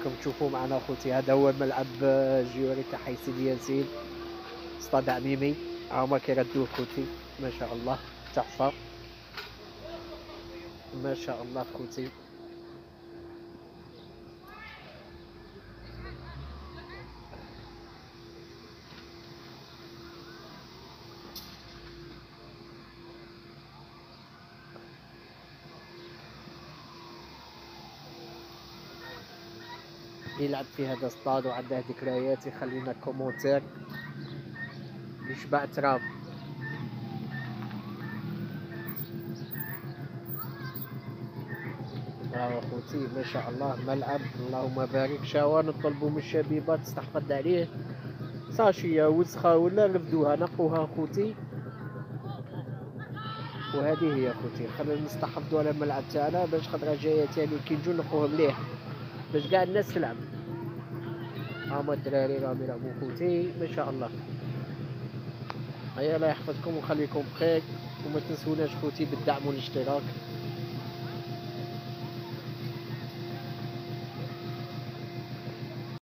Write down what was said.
راكم تشوفوا معنا خوتي. هذا هو ملعب جيوري تاع حي سيدي ياسين، استاد عميمي. ها هما كيردوه خوتي، ما شاء الله تحفة، ما شاء الله خوتي. اللي يلعب في هذا الصاد وعنده ذكريات يخلينا كومونتير يشبع تراب. راهو خوتي ما شاء الله ملعب اللهم بارك. شاوا نطلبوا من الشبيبات تستحفظ عليه ساشية وسخة ولا رفدوها نقوها خوتي. وهذه هي خوتي، خلينا نستحفظوا على الملعب تاعنا باش خطرة جاية تاني كي نجو نقوه مليح باش كاع الناس تلعب. هاهما الدراري راهم يلعبوا خوتي ما شاء الله. هيا الله يحفظكم ويخليكم بخير، وما تنسوناش خوتي بالدعم والاشتراك.